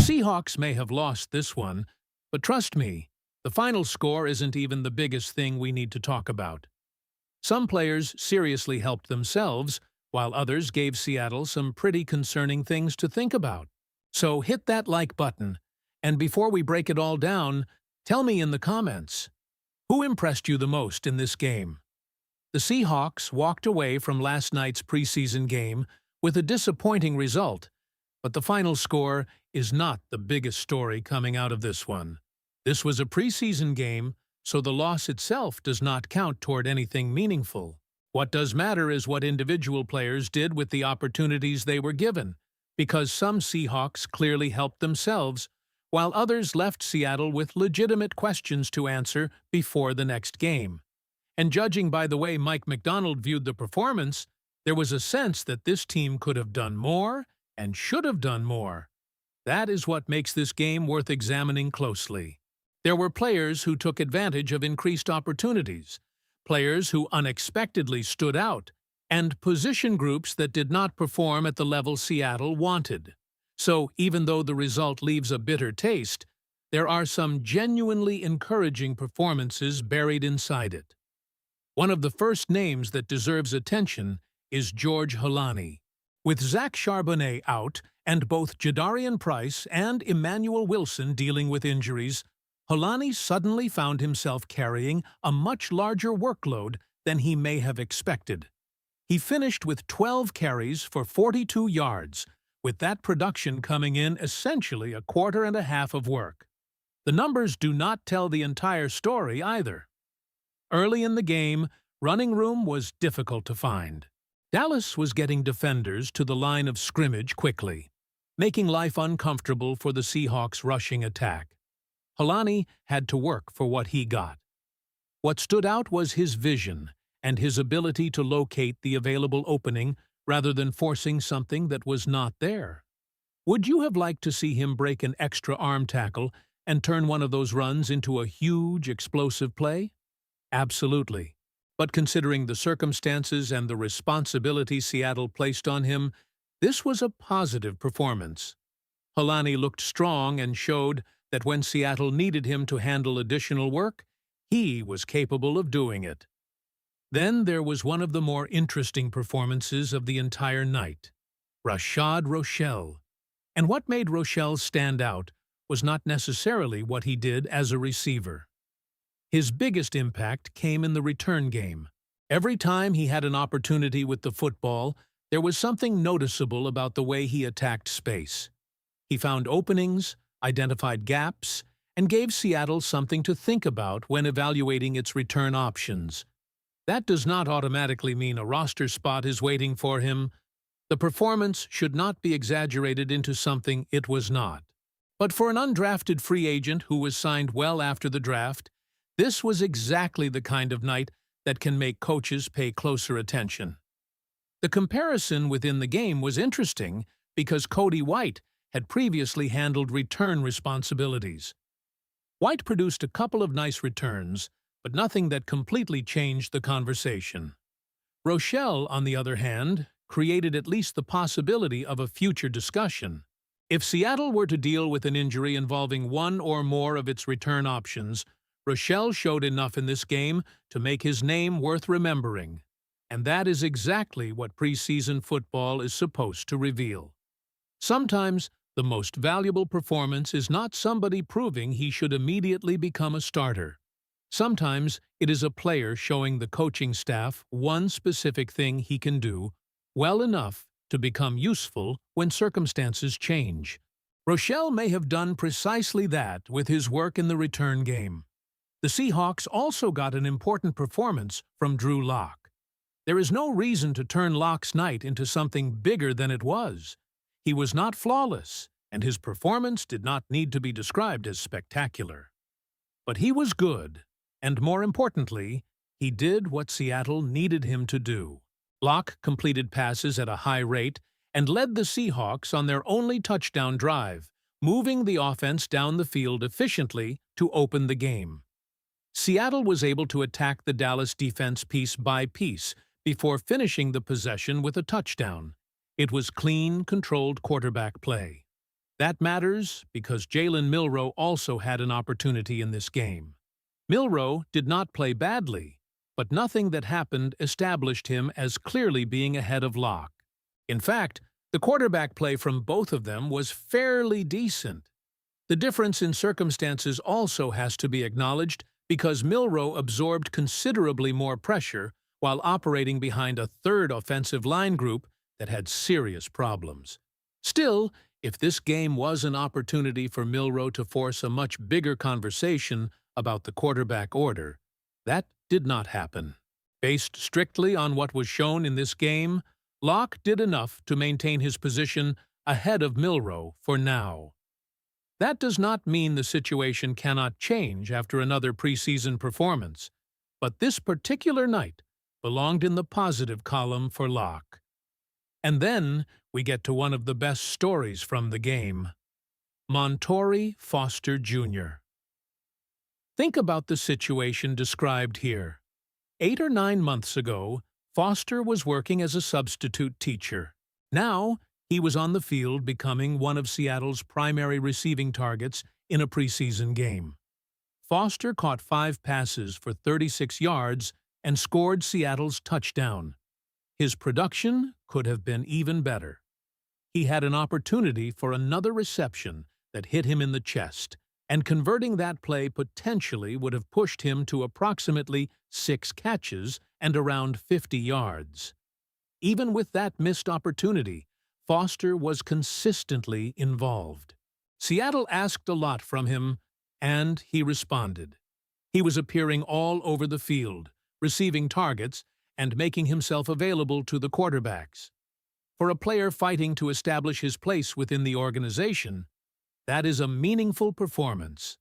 Seahawks may have lost this one, but trust me, the final score isn't even the biggest thing we need to talk about. Some players seriously helped themselves, while others gave Seattle some pretty concerning things to think about. So hit that like button, and before we break it all down, tell me in the comments, who impressed you the most in this game? The Seahawks walked away from last night's preseason game with a disappointing result, but the final score is not the biggest story coming out of this one. This was a preseason game, so the loss itself does not count toward anything meaningful. What does matter is what individual players did with the opportunities they were given, because some Seahawks clearly helped themselves, while others left Seattle with legitimate questions to answer before the next game. And judging by the way Mike Macdonald viewed the performance, there was a sense that this team could have done more and should have done more. That is what makes this game worth examining closely. There were players who took advantage of increased opportunities, players who unexpectedly stood out, and position groups that did not perform at the level Seattle wanted. So, even though the result leaves a bitter taste, there are some genuinely encouraging performances buried inside it. One of the first names that deserves attention is George Holani. With Zach Charbonnet out and both Jadarian Price and Emmanuel Wilson dealing with injuries, Holani suddenly found himself carrying a much larger workload than he may have expected. He finished with 12 carries for 42 yards, with that production coming in essentially a quarter and a half of work. The numbers do not tell the entire story either. Early in the game, running room was difficult to find. Dallas was getting defenders to the line of scrimmage quickly, making life uncomfortable for the Seahawks' rushing attack. Holani had to work for what he got. What stood out was his vision and his ability to locate the available opening rather than forcing something that was not there. Would you have liked to see him break an extra arm tackle and turn one of those runs into a huge, explosive play? Absolutely. But considering the circumstances and the responsibility Seattle placed on him, this was a positive performance. Holani looked strong and showed that when Seattle needed him to handle additional work, he was capable of doing it. Then there was one of the more interesting performances of the entire night, Rashad Rochelle. And what made Rochelle stand out was not necessarily what he did as a receiver. His biggest impact came in the return game. Every time he had an opportunity with the football, there was something noticeable about the way he attacked space. He found openings, identified gaps, and gave Seattle something to think about when evaluating its return options. That does not automatically mean a roster spot is waiting for him. The performance should not be exaggerated into something it was not. But for an undrafted free agent who was signed well after the draft, this was exactly the kind of night that can make coaches pay closer attention. The comparison within the game was interesting because Cody White had previously handled return responsibilities. White produced a couple of nice returns, but nothing that completely changed the conversation. Rochelle, on the other hand, created at least the possibility of a future discussion. If Seattle were to deal with an injury involving one or more of its return options, Rochelle showed enough in this game to make his name worth remembering. And that is exactly what preseason football is supposed to reveal. Sometimes, the most valuable performance is not somebody proving he should immediately become a starter. Sometimes it is a player showing the coaching staff one specific thing he can do well enough to become useful when circumstances change. Rochelle may have done precisely that with his work in the return game. The Seahawks also got an important performance from Drew Lock. There is no reason to turn Lock's night into something bigger than it was. He was not flawless, and his performance did not need to be described as spectacular. But he was good, and more importantly, he did what Seattle needed him to do. Lock completed passes at a high rate and led the Seahawks on their only touchdown drive, moving the offense down the field efficiently to open the game. Seattle was able to attack the Dallas defense piece by piece before finishing the possession with a touchdown. It was clean, controlled quarterback play. That matters because Jalen Milroe also had an opportunity in this game. Milroe did not play badly, but nothing that happened established him as clearly being ahead of Locke. In fact, the quarterback play from both of them was fairly decent. The difference in circumstances also has to be acknowledged because Milroe absorbed considerably more pressure while operating behind a third offensive line group that had serious problems. Still, if this game was an opportunity for Milroe to force a much bigger conversation about the quarterback order, that did not happen. Based strictly on what was shown in this game, Locke did enough to maintain his position ahead of Milroe for now. That does not mean the situation cannot change after another preseason performance, but this particular night belonged in the positive column for Locke. And then we get to one of the best stories from the game. Montorie Foster Jr. Think about the situation described here. 8 or 9 months ago, Foster was working as a substitute teacher. Now, he was on the field becoming one of Seattle's primary receiving targets in a preseason game. Foster caught 5 passes for 36 yards and scored Seattle's touchdown. His production could have been even better. He had an opportunity for another reception that hit him in the chest, and converting that play potentially would have pushed him to approximately 6 catches and around 50 yards. Even with that missed opportunity, Foster was consistently involved. Seattle asked a lot from him, and he responded. He was appearing all over the field, receiving targets, and making himself available to the quarterbacks. For a player fighting to establish his place within the organization, that is a meaningful performance.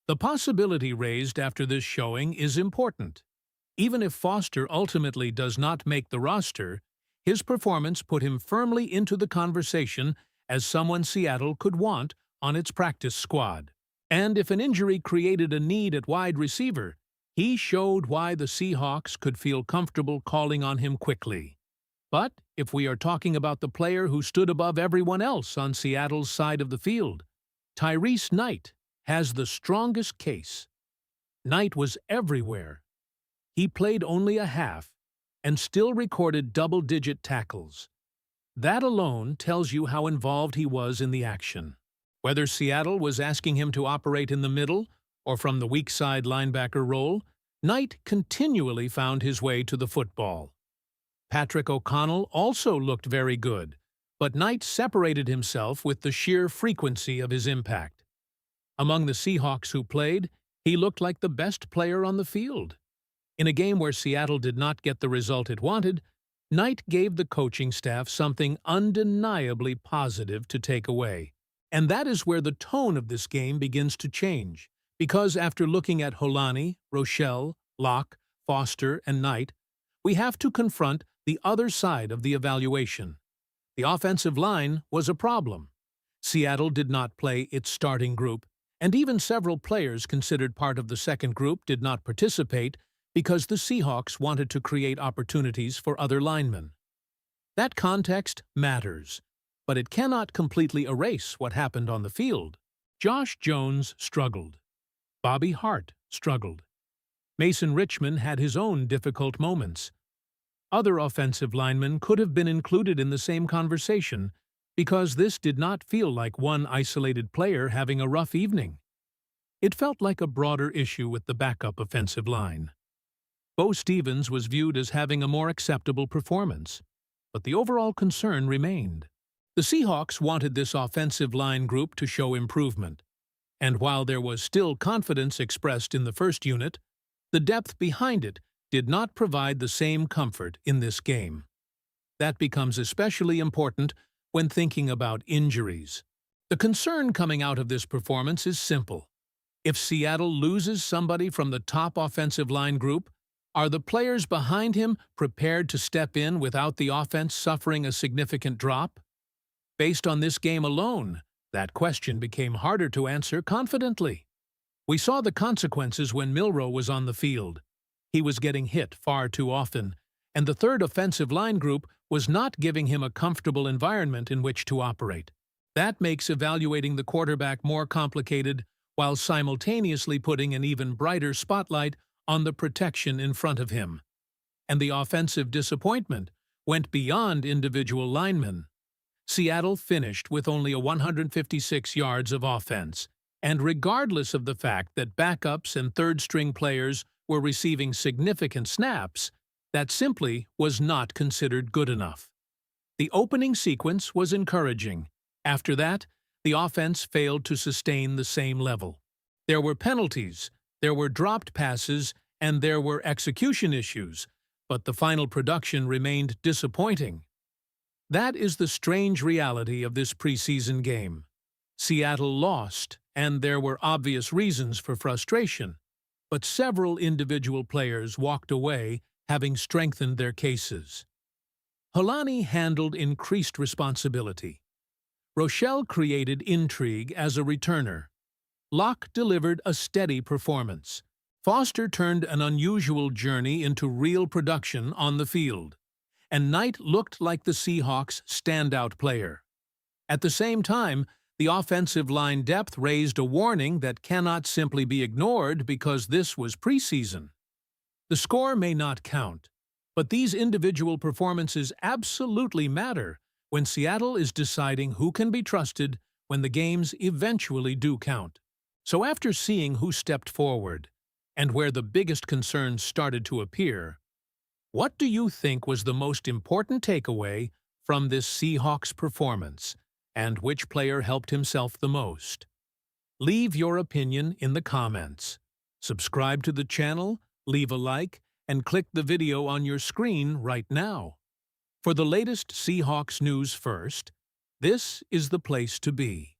The possibility raised after this showing is important. Even if Foster ultimately does not make the roster, his performance put him firmly into the conversation as someone Seattle could want on its practice squad. And if an injury created a need at wide receiver, he showed why the Seahawks could feel comfortable calling on him quickly. But if we are talking about the player who stood above everyone else on Seattle's side of the field, Tyrese Knight has the strongest case. Knight was everywhere. He played only a half and still recorded double-digit tackles. That alone tells you how involved he was in the action. Whether Seattle was asking him to operate in the middle or from the weak side linebacker role, Knight continually found his way to the football. Patrick O'Connell also looked very good, but Knight separated himself with the sheer frequency of his impact. Among the Seahawks who played, he looked like the best player on the field. In a game where Seattle did not get the result it wanted, Knight gave the coaching staff something undeniably positive to take away. And that is where the tone of this game begins to change, because after looking at Holani, Rochelle, Locke, Foster, and Knight, we have to confront the other side of the evaluation. The offensive line was a problem. Seattle did not play its starting group, and even several players considered part of the second group did not participate because the Seahawks wanted to create opportunities for other linemen. That context matters, but it cannot completely erase what happened on the field. Josh Jones struggled. Bobby Hart struggled. Mason Richman had his own difficult moments. Other offensive linemen could have been included in the same conversation because this did not feel like one isolated player having a rough evening. It felt like a broader issue with the backup offensive line. Bo Stevens was viewed as having a more acceptable performance, but the overall concern remained. The Seahawks wanted this offensive line group to show improvement, and while there was still confidence expressed in the first unit, the depth behind it did not provide the same comfort in this game. That becomes especially important when thinking about injuries. The concern coming out of this performance is simple. If Seattle loses somebody from the top offensive line group, are the players behind him prepared to step in without the offense suffering a significant drop? Based on this game alone, that question became harder to answer confidently. We saw the consequences when Milroe was on the field. He was getting hit far too often, and the third offensive line group was not giving him a comfortable environment in which to operate. That makes evaluating the quarterback more complicated while simultaneously putting an even brighter spotlight on the protection in front of him. And the offensive disappointment went beyond individual linemen. Seattle finished with only 156 yards of offense, and regardless of the fact that backups and third-string players were receiving significant snaps, that simply was not considered good enough. The opening sequence was encouraging. After that, the offense failed to sustain the same level. There were penalties, there were dropped passes, and there were execution issues, but the final production remained disappointing. That is the strange reality of this preseason game. Seattle lost, and there were obvious reasons for frustration, but several individual players walked away having strengthened their cases. Holani handled increased responsibility. Rochelle created intrigue as a returner. Locke delivered a steady performance. Foster turned an unusual journey into real production on the field. And Knight looked like the Seahawks' standout player. At the same time, the offensive line depth raised a warning that cannot simply be ignored because this was preseason. The score may not count, but these individual performances absolutely matter when Seattle is deciding who can be trusted when the games eventually do count. So after seeing who stepped forward, and where the biggest concerns started to appear, what do you think was the most important takeaway from this Seahawks performance, and which player helped himself the most? Leave your opinion in the comments. Subscribe to the channel, leave a like, and click the video on your screen right now. For the latest Seahawks news first, this is the place to be.